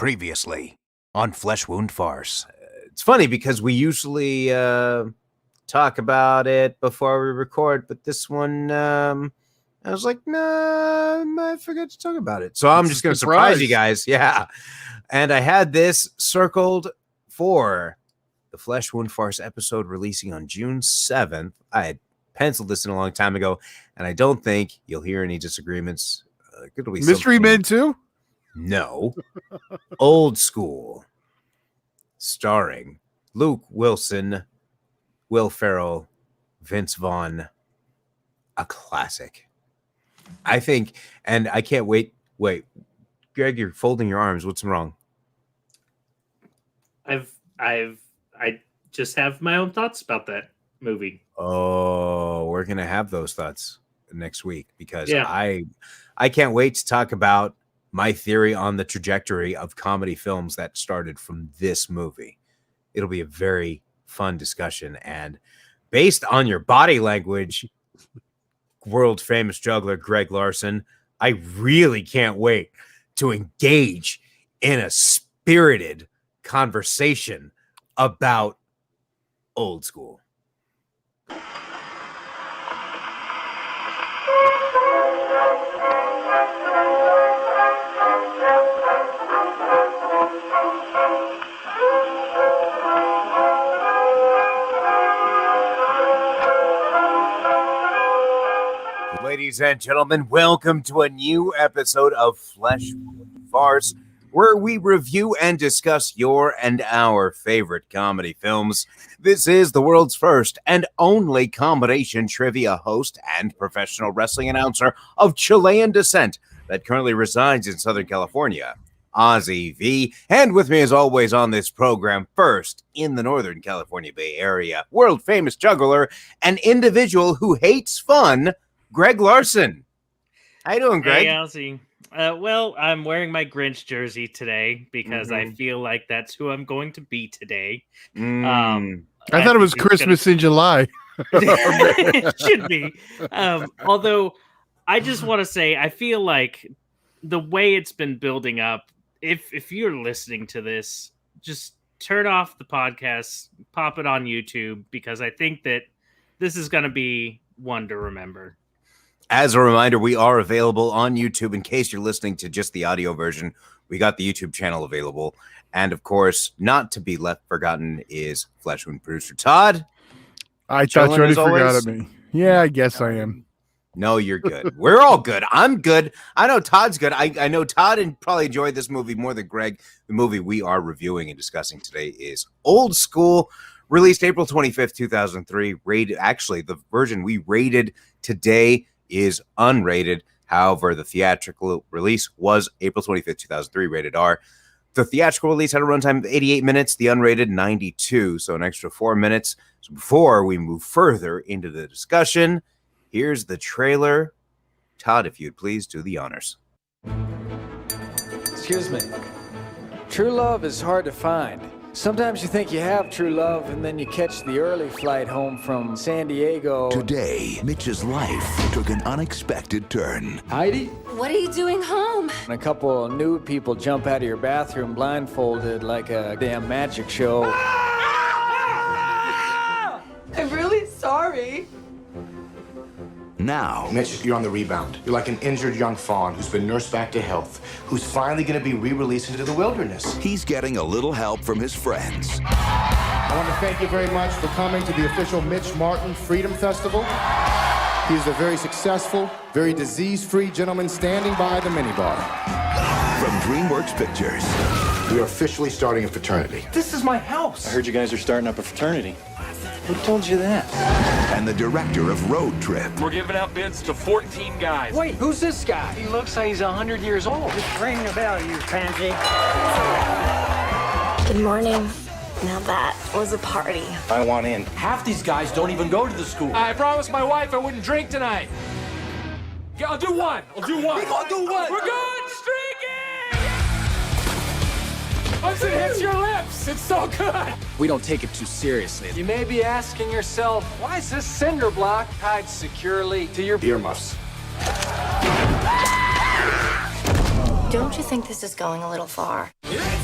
Previously on Flesh Wound Farce. It's funny because we usually talk about it before we record, but this one, I was like, nah, I forgot to talk about it. So I'm just going to surprise you guys. Yeah. And I had this circled for the Flesh Wound Farce episode releasing on June 7th. I had penciled this in a long time ago, and I don't think you'll hear any disagreements. It'll be Mystery Men too? No. Old School. Starring Luke Wilson, Will Ferrell, Vince Vaughn. A classic. I think, and I can't wait. Wait, Greg, you're folding your arms. What's wrong? I just have my own thoughts about that movie. Oh, we're gonna have those thoughts next week because I can't wait to talk about my theory on the trajectory of comedy films that started from this movie. It'll be a very fun discussion, and based on your body language, world famous juggler Greg Larson, I really can't wait to engage in a spirited conversation about Old School. Ladies and gentlemen, welcome to a new episode of Flesh Wound Farce, where we review and discuss your and our favorite comedy films. This is the world's first and only combination trivia host and professional wrestling announcer of Chilean descent that currently resides in Southern California, Ozzy V. And with me as always on this program, first in the Northern California Bay Area, world famous juggler, an individual who hates fun, Greg Larson. How you doing, Greg? Hey, Ozzy. Well, I'm wearing my Grinch jersey today because I feel like that's who I'm going to be today. I thought it was Christmas in July. It should be. Although, I just want to say, I feel like the way it's been building up, if you're listening to this, just turn off the podcast, pop it on YouTube, because I think that this is going to be one to remember. As a reminder, we are available on YouTube. In case you're listening to just the audio version, we got the YouTube channel available. And of course, not to be left forgotten is Flesh Wound producer Todd. I thought you already forgot me. Yeah, I guess I am. No, you're good. We're all good. I'm good. I know Todd's good. I know Todd and probably enjoyed this movie more than Greg. The movie we are reviewing and discussing today is Old School, released April 25th, 2003. Rated, actually, the version we rated today is unrated. However, the theatrical release was April 25th, 2003, rated R. The theatrical release had a runtime of 88 minutes, the unrated 92, so an extra 4 minutes. So before we move further into the discussion, here's the trailer. Todd, if you'd please do the honors. Excuse me. True love is hard to find. Sometimes you think you have true love, and then you catch the early flight home from San Diego. Today, Mitch's life took an unexpected turn. Heidi? What are you doing home? And a couple of nude people jump out of your bathroom blindfolded like a damn magic show. I'm really sorry. Now, Mitch, you're on the rebound. You're like an injured young fawn who's been nursed back to health, who's finally going to be re-released into the wilderness. he's getting a little help from his friends. I want to thank you very much for coming to the official Mitch Martin Freedom Festival. He's a very successful, very disease-free gentleman standing by the minibar. From DreamWorks Pictures. We are officially starting a fraternity. This is my house. I heard you guys are starting up a fraternity. Who told you that? And the director of Road Trip. We're giving out bids to 14 guys. Wait, who's this guy? He looks like he's 100 years old. Just ring the bell, you pansy. Good morning. Now that was a party. I want in. Half these guys don't even go to the school. I promised my wife I wouldn't drink tonight. Yeah, I'll do one. We're gonna do one. We're going streaking! Once it hits your lips, it's so good. We don't take it too seriously. You may be asking yourself, why is this cinder block tied securely to your Earmuffs. Don't you think this is going a little far? It's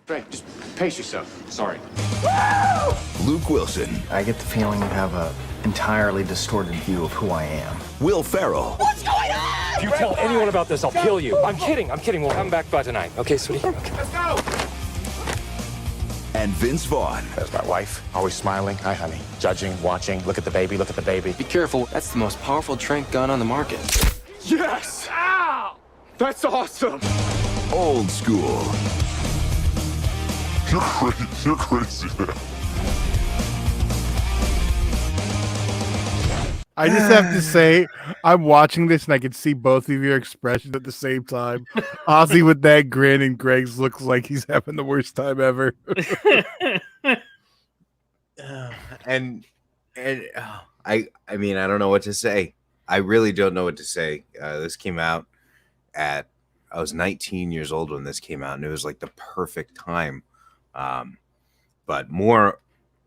Frank, just pace yourself. Sorry. Luke Wilson. I get the feeling you have a entirely distorted view of who I am. Will Ferrell. What's going on? If you tell anyone about this, I'll kill you. I'm kidding. We'll come back by tonight. Okay, sweetie? Okay. Let's go. And Vince Vaughn. There's my wife, always smiling. Hi, honey. Judging, watching. Look at the baby. Look at the baby. Be careful. That's the most powerful trank gun on the market. Yes! Ow! That's awesome! Old school. You're crazy, man. I just have to say, I'm watching this and I can see both of your expressions at the same time. Ozzy with that grin and Greg's looks like he's having the worst time ever. I mean, I don't know what to say. I really don't know what to say. This came out I was 19 years old when this came out, and it was like the perfect time. But more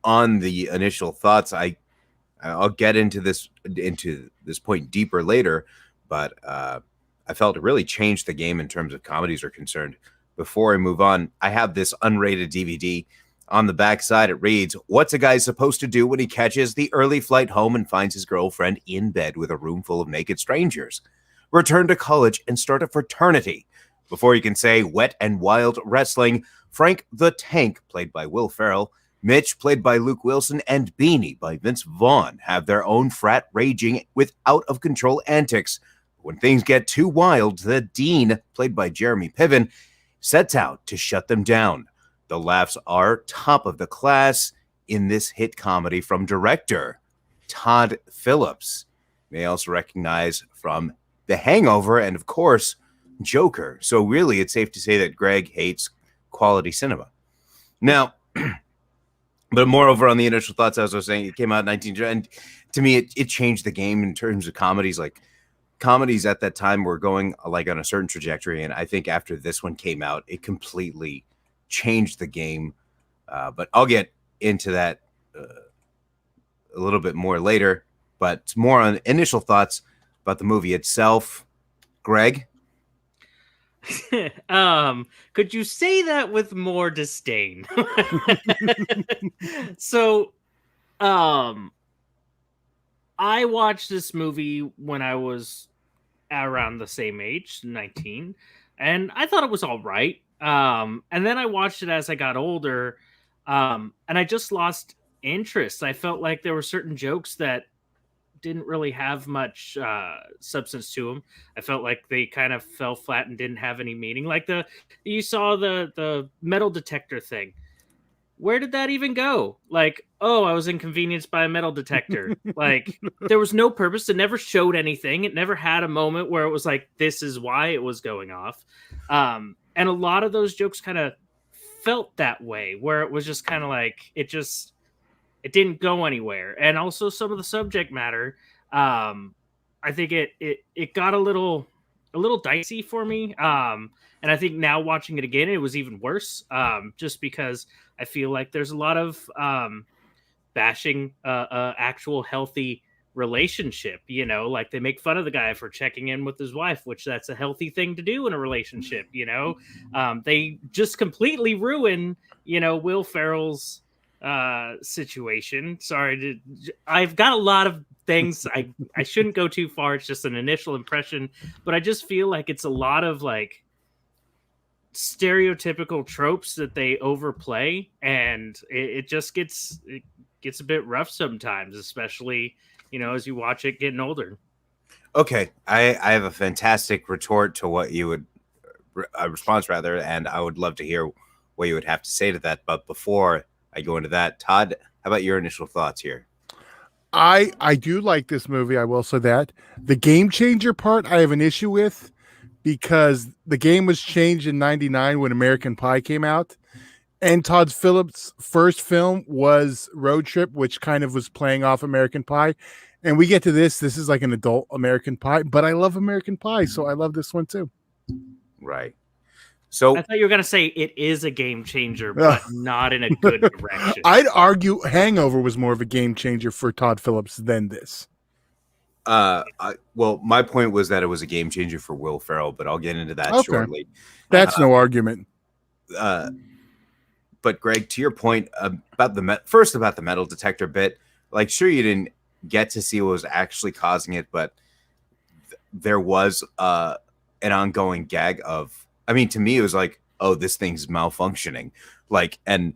on the initial thoughts, I'll get into this point deeper later, but I felt it really changed the game in terms of comedies are concerned. Before I move on, I have this unrated DVD. On the backside, it reads, "What's a guy supposed to do when he catches the early flight home and finds his girlfriend in bed with a room full of naked strangers? Return to college and start a fraternity." Before you can say wet and wild wrestling, Frank the Tank, played by Will Ferrell, Mitch, played by Luke Wilson, and Beanie, by Vince Vaughn, have their own frat raging with out-of-control antics. When things get too wild, the Dean, played by Jeremy Piven, sets out to shut them down. The laughs are top of the class in this hit comedy from director Todd Phillips. You may also recognize from The Hangover and, of course, Joker. So really, it's safe to say that Greg hates quality cinema. Now, but moreover, on the initial thoughts, as I was saying, it came out in 19, and to me, it changed the game in terms of comedies. Like, comedies at that time were going like on a certain trajectory, and I think after this one came out, it completely changed the game. But I'll get into that a little bit more later. But more on initial thoughts about the movie itself. Greg? Could you say that with more disdain? So, I watched this movie when I was around the same age, 19, and I thought it was all right. And then I watched it as I got older, and I just lost interest. I felt like there were certain jokes that didn't really have much substance to them. I felt like they kind of fell flat and didn't have any meaning. Like you saw the metal detector thing. Where did that even go? Like, oh, I was inconvenienced by a metal detector. Like, there was no purpose. It never showed anything. It never had a moment where it was like, this is why it was going off. And a lot of those jokes kind of felt that way, where it was just kind of like, it didn't go anywhere. And also some of the subject matter, I think it got a little dicey for me. And I think now watching it again, it was even worse. Just because I feel like there's a lot of bashing actual healthy relationship. You know, like they make fun of the guy for checking in with his wife, which that's a healthy thing to do in a relationship. You know, they just completely ruin, Will Ferrell's situation. Sorry, I've got a lot of things. I shouldn't go too far. It's just an initial impression, but I just feel like it's a lot of like stereotypical tropes that they overplay, and it just gets a bit rough sometimes, especially as you watch it getting older. Okay, I have a fantastic retort to what you would a response rather, and I would love to hear what you would have to say to that. But before I go into that, Todd, how about your initial thoughts here? I do like this movie. I will say that the game changer part I have an issue with, because the game was changed in '99 when American Pie came out, and Todd Phillips' first film was Road Trip, which kind of was playing off American Pie. And we get to this is like an adult American Pie, but I love American Pie, so I love this one too. Right. So I thought you were going to say it is a game changer, but not in a good direction. I'd argue Hangover was more of a game changer for Todd Phillips than this. Well, my point was that it was a game changer for Will Ferrell, but I'll get into that shortly. That's no argument. but Greg, to your point about first about the metal detector bit, like, sure, you didn't get to see what was actually causing it, but there was an ongoing gag of, I mean, to me, it was like, oh, this thing's malfunctioning. Like, and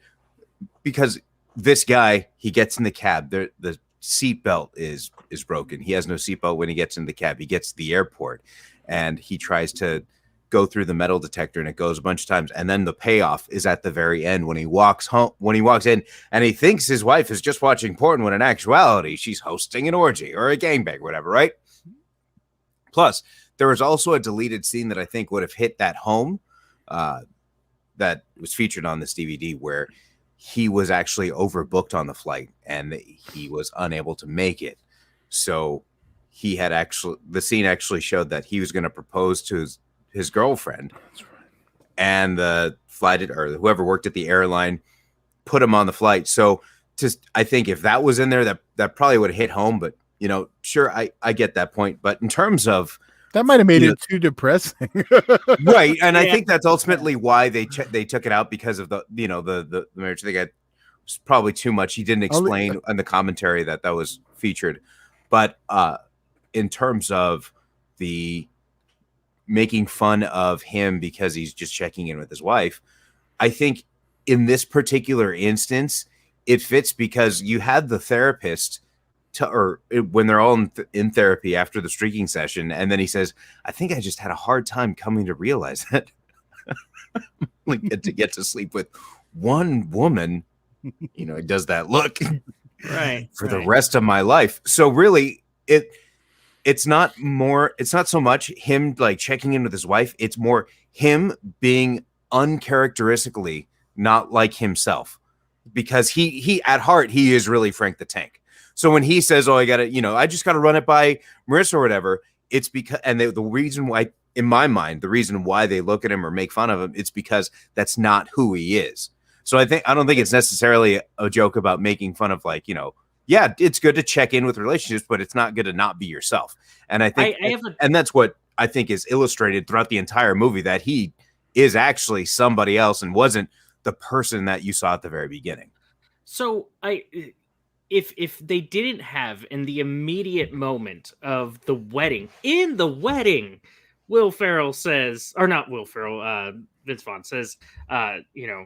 because this guy, he gets in the cab, the seatbelt is broken. He has no seatbelt when he gets in the cab. He gets to the airport and he tries to go through the metal detector, and it goes a bunch of times. And then the payoff is at the very end when he walks in and he thinks his wife is just watching porn, when in actuality, she's hosting an orgy or a gangbang, whatever, right? Plus, there was also a deleted scene that I think would have hit that home that was featured on this DVD, where he was actually overbooked on the flight and he was unable to make it. So he had the scene actually showed that he was going to propose to his girlfriend. That's right. And the flight or whoever worked at the airline put him on the flight. So I think if that was in there, that probably would have hit home. But, you know, sure, I get that point. But in terms of, that might have made it too depressing. Right. And I think that's ultimately why they took it out, because of the marriage thing. It was probably too much. He didn't explain in the commentary that was featured. But in terms of the making fun of him because he's just checking in with his wife, I think in this particular instance, it fits because you had the therapist when they're all in therapy after the streaking session, and then he says, I think I just had a hard time coming to realize that like, to get to sleep with one woman, you know, it does that look right for the rest of my life. So really, it's not so much him like checking in with his wife. It's more him being uncharacteristically not like himself, because he at heart, he is really Frank the Tank. So when he says, oh, I just got to run it by Marissa or whatever, it's because, and the reason why, in my mind, the reason why they look at him or make fun of him, it's because that's not who he is. So I don't think it's necessarily a joke about making fun of, like, you know, yeah, it's good to check in with relationships, but it's not good to not be yourself. And I think, and that's what I think is illustrated throughout the entire movie, that he is actually somebody else and wasn't the person that you saw at the very beginning. So if they didn't have, in the immediate moment of the wedding, Will Ferrell says, or not Will Ferrell, Vince Vaughn says, you know,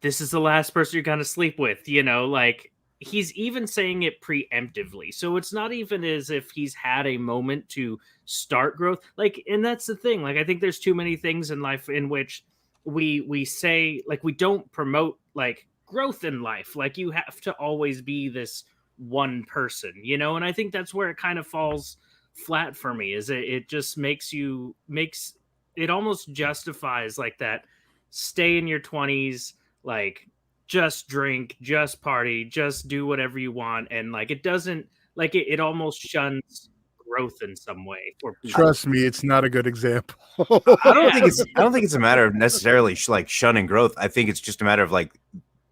this is the last person you're going to sleep with, you know, like, he's even saying it preemptively. So it's not even as if he's had a moment to start growth. Like, and that's the thing. Like, I think there's too many things in life in which we say, like, we don't promote, like, growth in life. Like, you have to always be this one person, you know? And I think that's where it kind of falls flat for me, is it just makes it almost justifies, like, that stay in your 20s, like, just drink, just party, just do whatever you want. And, like, it doesn't, like, it almost shuns growth in some way for people. Trust me, it's not a good example. I don't think it's a matter of necessarily like shunning growth. I think it's just a matter of, like,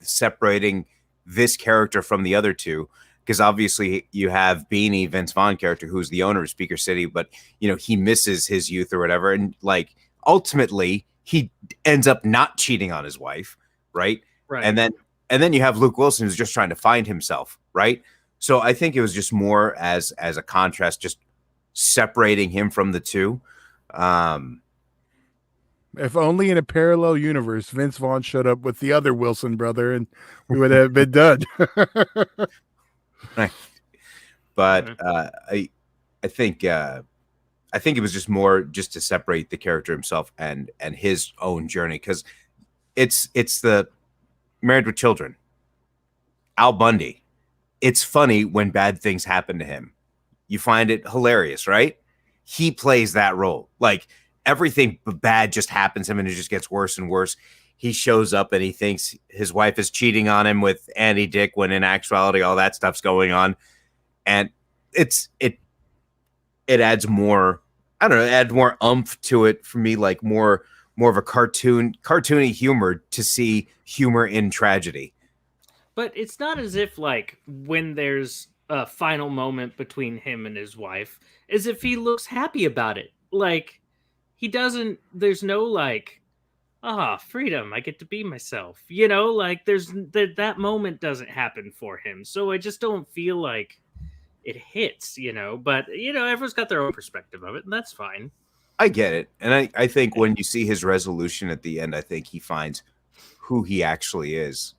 separating this character from the other two, because obviously you have Beanie, Vince Vaughn character, who's the owner of Speaker City, but, you know, he misses his youth or whatever, and, like, ultimately he ends up not cheating on his wife, right? And then you have Luke Wilson, who's just trying to find himself, right? So I think it was just more as a contrast, just separating him from the two. If only in a parallel universe, Vince Vaughn showed up with the other Wilson brother, and we would have been done. Right. But I think it was just more just to separate the character himself and his own journey, because it's the Married with Children, Al Bundy. It's funny when bad things happen to him. You find it hilarious, right? He plays that role. Like, everything bad just happens to him and it just gets worse and worse. He shows up and he thinks his wife is cheating on him with Andy Dick, when in actuality all that stuff's going on. And it adds more, I don't know, add more umph to it for me, like more of a cartoony humor, to see humor in tragedy. But it's not as if, like, when there's a final moment between him and his wife, as if he looks happy about it. Like, he doesn't, there's no, like, freedom, I get to be myself. You know, like that moment doesn't happen for him. So I just don't feel like it hits, but everyone's got their own perspective of it, and that's fine. I get it. And I think when you see his resolution at the end, I think he finds who he actually is.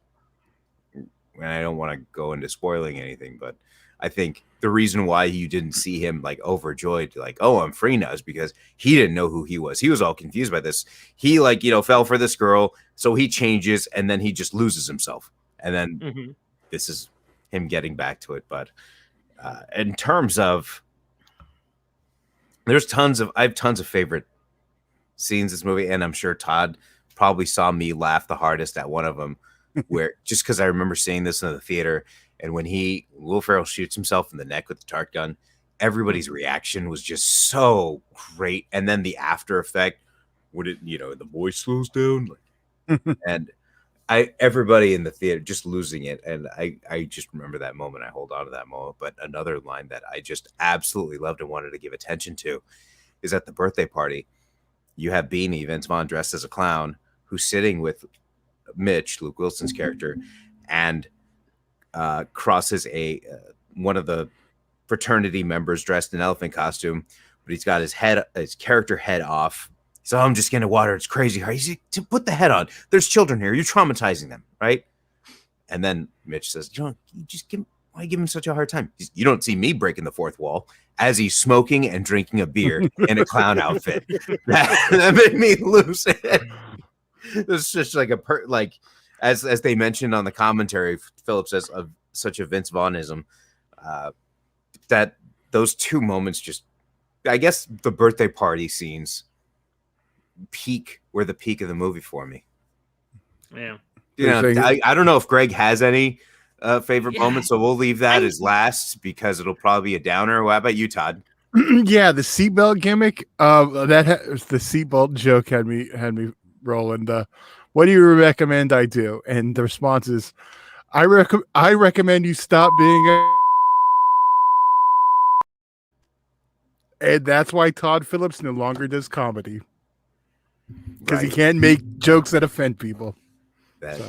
And I don't want to go into spoiling anything, but I think the reason why you didn't see him like overjoyed, like, oh, I'm free now, is because he didn't know who he was. He was all confused by this. He fell for this girl. So he changes and then he just loses himself. And then this is him getting back to it. But in terms of, I have tons of favorite scenes in this movie. And I'm sure Todd probably saw me laugh the hardest at one of them. Where just because I remember seeing this in the theater, and when Will Ferrell shoots himself in the neck with the dart gun, everybody's reaction was just so great. And then the after effect, when the voice slows down, and everybody in the theater just losing it. And I just remember that moment. I hold on to that moment. But another line that I just absolutely loved and wanted to give attention to is at the birthday party. You have Beanie, Vince Vaughn, dressed as a clown, who's sitting with Mitch, Luke Wilson's character, and crosses one of the fraternity members dressed in elephant costume, but he's got his character head off. So I'm just getting water. It's crazy. He's like, to put the head on. There's children here. You're traumatizing them, right? And then Mitch says, why give him such a hard time? You don't see me breaking the fourth wall as he's smoking and drinking a beer in a clown outfit. That made me lose it. It's just like as they mentioned on the commentary, Philip says of such a Vince Vaughnism, that those two moments just, I guess the birthday party scenes were the peak of the movie for me. Yeah. I don't know if Greg has any favorite moments, so we'll leave that as last because it'll probably be a downer. What about you, Todd? Yeah, the seatbelt gimmick. The seatbelt joke had me rolling. What do you recommend I do? And the response is, I recommend you stop being and that's why Todd Phillips no longer does comedy, because he can't make jokes that offend people.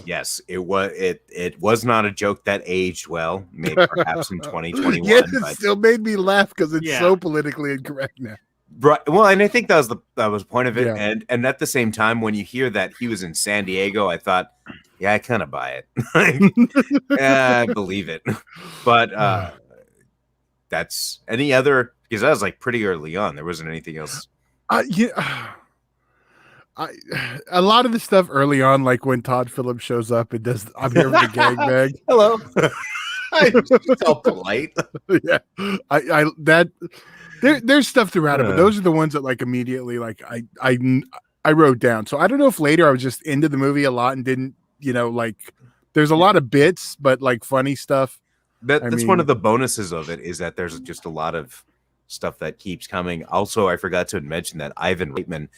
Yes, it was not a joke that aged well, maybe perhaps in 2021. Yes, it still made me laugh because it's so politically incorrect now. Right. Well, and I think that was the point of it. Yeah. And at the same time, when you hear that he was in San Diego, I thought, yeah, I kind of buy it. I believe it. But that's any other, because that was like pretty early on. There wasn't anything else. A lot of the stuff early on, like when Todd Phillips shows up and does, I'm here with the gang bag. Hello. I'm so polite. Yeah. There's stuff throughout it, but those are the ones that like immediately like I wrote down. So I don't know if later I was just into the movie a lot and didn't, like there's a lot of bits, but like funny stuff. That's one of the bonuses of it, is that there's just a lot of stuff that keeps coming. Also, I forgot to mention that Ivan Reitman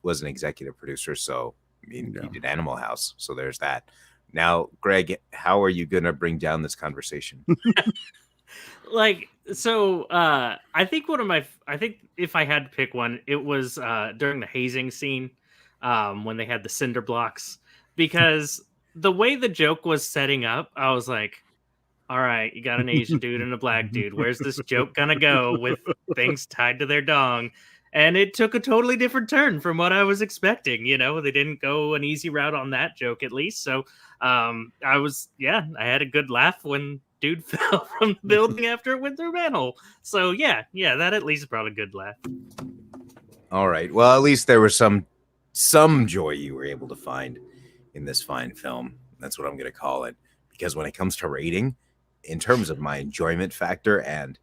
was an executive producer. So he did Animal House. So there's that. Now, Greg, how are you going to bring down this conversation? I think if I had to pick one, it was during the hazing scene, when they had the cinder blocks, because the way the joke was setting up, I was like, all right, you got an Asian dude and a black dude. Where's this joke gonna go with things tied to their dong? And it took a totally different turn from what I was expecting. They didn't go an easy route on that joke, at least. So I had a good laugh when dude fell from the building after it went through a manhole. So yeah, that at least brought a good laugh. All right. Well, at least there was some joy you were able to find in this fine film. That's what I'm going to call it. Because when it comes to rating, in terms of my enjoyment factor and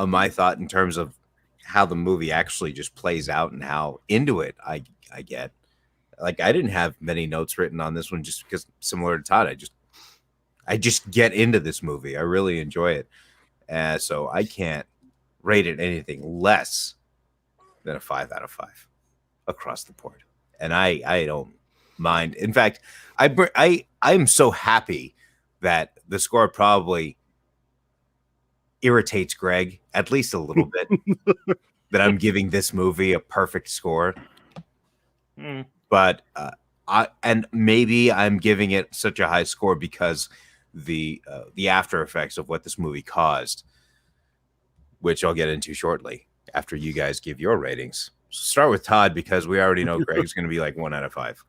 my thought in terms of how the movie actually just plays out and how into it I get, like, I didn't have many notes written on this one just because, similar to Todd, I just get into this movie. I really enjoy it. So I can't rate it anything less than a 5 out of 5 across the board. And I don't mind. In fact, I'm so happy that the score probably irritates Greg at least a little bit, that I'm giving this movie a perfect score. but maybe I'm giving it such a high score because the after effects of what this movie caused, which I'll get into shortly after you guys give your ratings. So start with Todd because we already know Greg's going to be like 1 out of 5.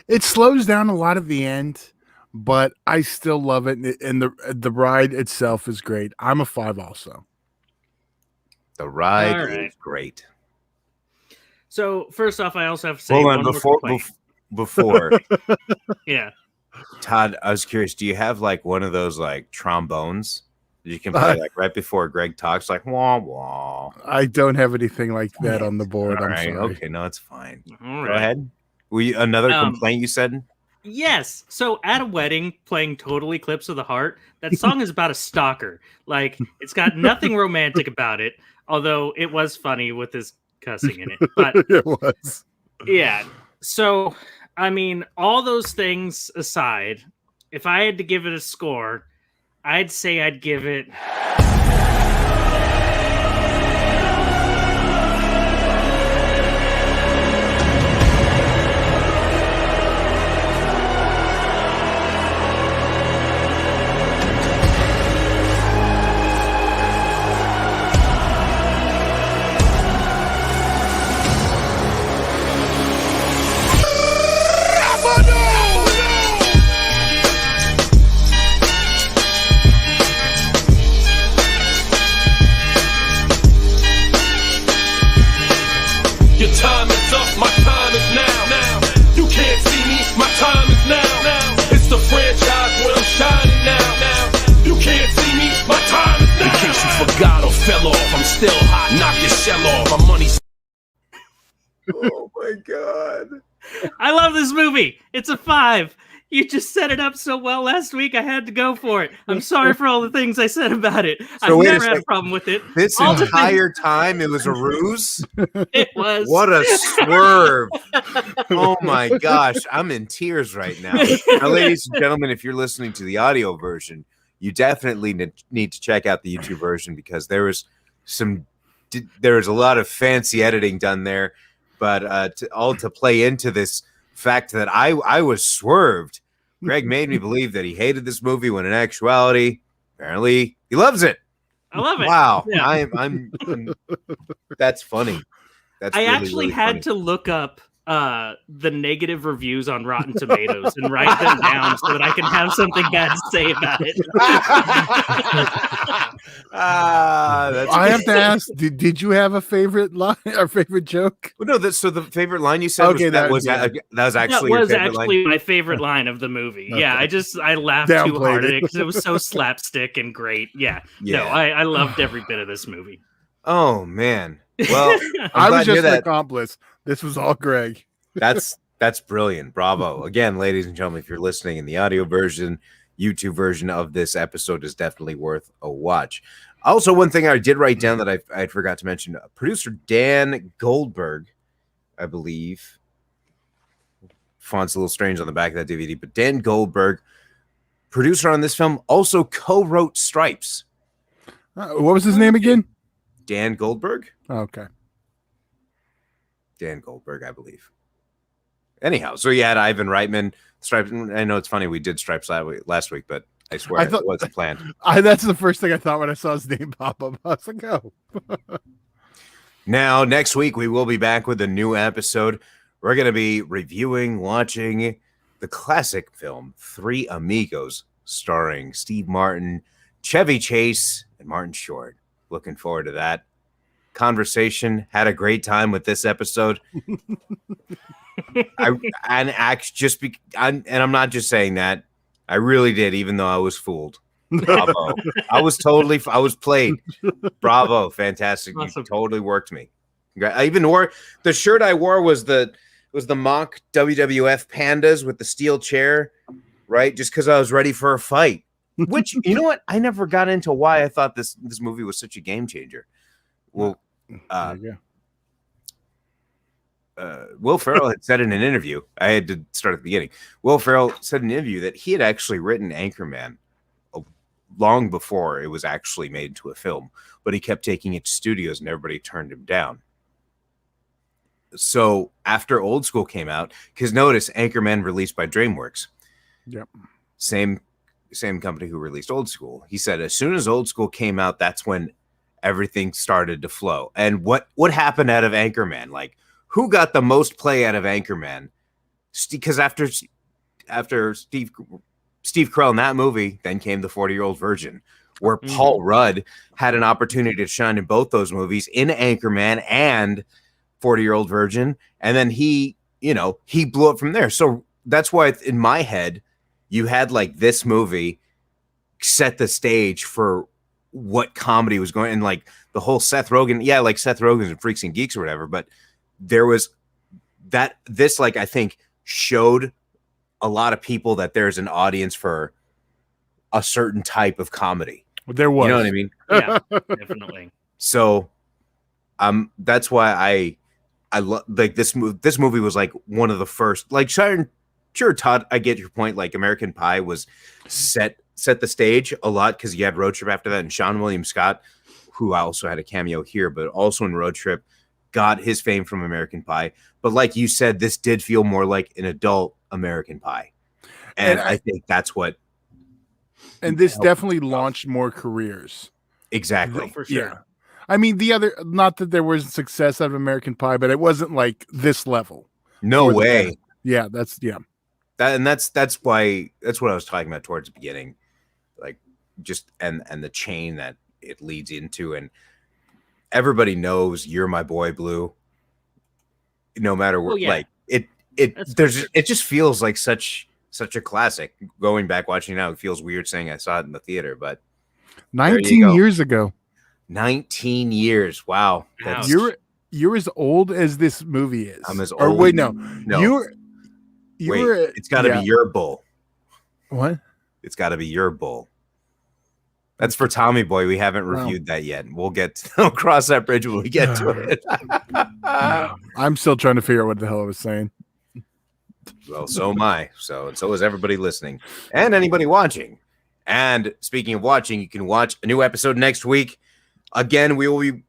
It slows down a lot at the end, but I still love it, and the ride itself is great. I'm a 5 also. The ride is great. So first off, I also have to say hold on before yeah, Todd, I was curious, do you have like one of those like trombones that you can play like right before Greg talks, like wah wah? I don't have anything like that on the board. All I'm right, sorry. okay, no, it's fine. All Go ahead. Another complaint you said? Yes. So at a wedding, playing Total Eclipse of the Heart, that song is about a stalker. Like, it's got nothing romantic about it, although it was funny with his cussing in it. But it was. Yeah. So, I mean, all those things aside, if I had to give it a score, I'd say I'd give it... Your time is up, my time is now. You can't see me, my time is now. It's the franchise where I'm shining now. You can't see me, my time is now. In case you forgot or fell off, I'm still hot. Knock your shell off, my money's... Oh my God. I love this movie. It's a 5. You just set it up so well last week. I had to go for it. I'm sorry for all the things I said about it. I've never had a problem with it. This entire time it was a ruse? It was. What a swerve. Oh my gosh. I'm in tears right now. Now, ladies and gentlemen, if you're listening to the audio version, you definitely need to check out the YouTube version because there was a lot of fancy editing done there. But to play into this fact that I was swerved. Greg made me believe that he hated this movie when in actuality, apparently, he loves it. I love it. Wow. Yeah. I'm that's funny. That's I really, actually really had funny. to look up the negative reviews on Rotten Tomatoes and write them down so that I can have something bad to say about it. I have to ask, did you have a favorite line or favorite joke? Well, no, so the favorite line you said was actually your favorite line? My favorite line of the movie. Okay. Yeah, I laughed too hard at it because it was so slapstick and great. Yeah. No, I loved every bit of this movie. Oh man. Well, I was just an accomplice. This was all Greg. That's brilliant. Bravo. Again, ladies and gentlemen, if you're listening in the audio version, YouTube version of this episode is definitely worth a watch. Also, one thing I did write down that I forgot to mention, producer Dan Goldberg, I believe. Font's a little strange on the back of that DVD, but Dan Goldberg, producer on this film, also co-wrote Stripes. What was his name again? Dan Goldberg. Okay. Dan Goldberg, I believe. Anyhow, so you had Ivan Reitman, Stripes. I know it's funny we did Stripes last week, but I swear it wasn't planned. That's the first thing I thought when I saw his name pop up. I was like, oh. Now, next week, we will be back with a new episode. We're going to be watching the classic film, Three Amigos, starring Steve Martin, Chevy Chase, and Martin Short. Looking forward to that conversation. Had a great time with this episode. I'm not just saying that. I really did, even though I was fooled. Bravo. I was played. Bravo. Fantastic. Awesome. You totally worked me. I even wore the shirt I wore was the mock WWF Pandas with the steel chair, right? Just because I was ready for a fight. Which, you know what? I never got into why I thought this movie was such a game changer. Well, Will Ferrell had said in an interview, I had to start at the beginning. Will Ferrell said in an interview that he had actually written Anchorman long before it was actually made into a film, but he kept taking it to studios and everybody turned him down. so after Old School came out, because notice Anchorman released by DreamWorks. Yep. Same company who released Old School. He said as soon as Old School came out, that's when everything started to flow. And what happened out of Anchorman? Like, who got the most play out of Anchorman? Because after Steve Carell in that movie, then came The 40-Year-Old Virgin, where Paul Rudd had an opportunity to shine in both those movies, in Anchorman and 40-Year-Old Virgin. And then he blew up from there. So that's why in my head, you had like this movie set the stage for what comedy was going, and like the whole Seth Rogen, like Seth Rogen's and Freaks and Geeks or whatever. But there was this like, I think, showed a lot of people that there's an audience for a certain type of comedy. There was, you know what I mean? Yeah, definitely. So, that's why I love like this movie. This movie was like one of the first. Like, sure, Todd, I get your point. Like, American Pie was set the stage a lot because you had Road Trip after that, and Sean William Scott, who also had a cameo here, but also in Road Trip, got his fame from American Pie. But like you said, this did feel more like an adult American Pie, and I think that's what. And this definitely launched more careers. Exactly, for sure. Yeah. I mean, not that there was success out of American Pie, but it wasn't like this level. No way. Yeah, that's what I was talking about towards the beginning, like just and the chain that it leads into, and everybody knows You're My Boy Blue. No matter what, like it just feels like such a classic. Going back watching it now, it feels weird saying I saw it in the theater, but 19 years ago. 19 years. Wow. You're as old as this movie is. I'm as old. Or wait, no. It's got to be your bull. What? It's got to be your bull. That's for Tommy Boy. We haven't reviewed that yet. We'll cross that bridge when we get to it. I'm still trying to figure out what the hell I was saying. Well, so am I. So is everybody listening and anybody watching. And speaking of watching, you can watch a new episode next week. Again, we will be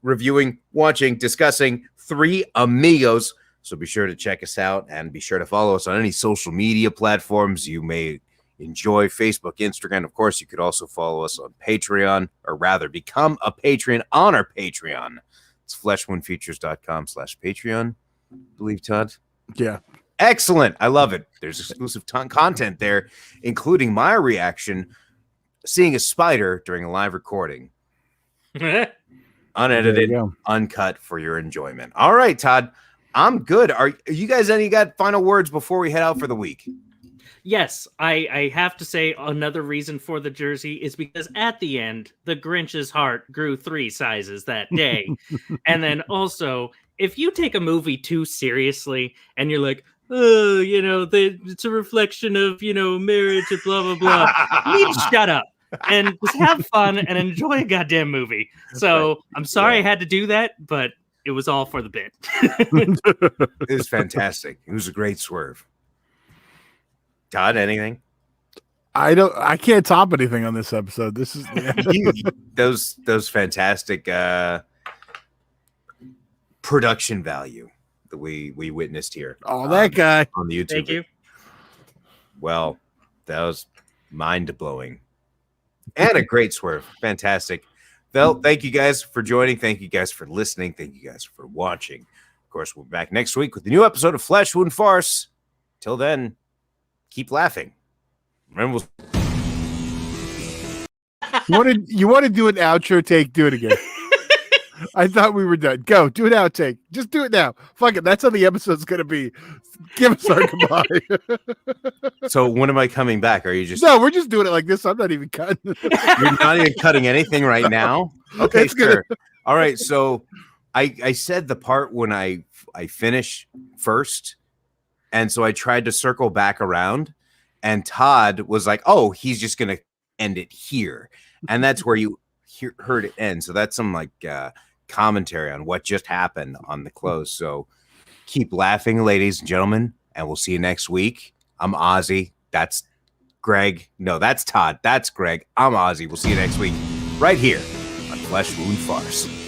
discussing Three Amigos. So be sure to check us out and be sure to follow us on any social media platforms you may enjoy, Facebook, Instagram. Of course, you could also follow us on Patreon, or rather become a patron on our Patreon. It's fleshwoundfeatures.com/Patreon. Believe, Todd? Yeah. Excellent. I love it. There's exclusive content there, including my reaction seeing a spider during a live recording. Unedited, uncut for your enjoyment. All right, Todd. I'm good. Are you guys got final words before we head out for the week? Yes, I have to say another reason for the jersey is because at the end, the Grinch's heart grew 3 sizes that day. And then also, if you take a movie too seriously and you're like, oh, it's a reflection of, marriage and blah, blah, blah, you need to shut up and just have fun and enjoy a goddamn movie. So I'm sorry I had to do that, but it was all for the bit. It was fantastic. It was a great swerve. Todd, anything? I can't top anything on this episode. This is those fantastic production value that we witnessed here. Oh, that guy on the YouTube. Thank you. Well, that was mind-blowing. And a great swerve. Fantastic. Well, thank you guys for joining. Thank you guys for listening. Thank you guys for watching. Of course, we're back next week with a new episode of Flesh Wound Farce. Till then, keep laughing. Remember, you want to do an outro take? Do it again. I thought we were done. Go, do an outtake. Just do it now. Fuck it. That's how the episode's going to be. Give us our goodbye. So when am I coming back? Are you just... No, we're just doing it like this. I'm not even cutting. You're not even cutting anything right now? Okay, sure. All right, so I said the part when I finish first, and so I tried to circle back around, and Todd was like, oh, he's just going to end it here. And that's where you heard it end. So that's some commentary on what just happened on the close. So keep laughing, ladies and gentlemen, and we'll see you next week. I'm Ozzy. That's Greg. No, that's Todd. That's Greg. I'm Ozzy. We'll see you next week right here on Flesh Wound Farce.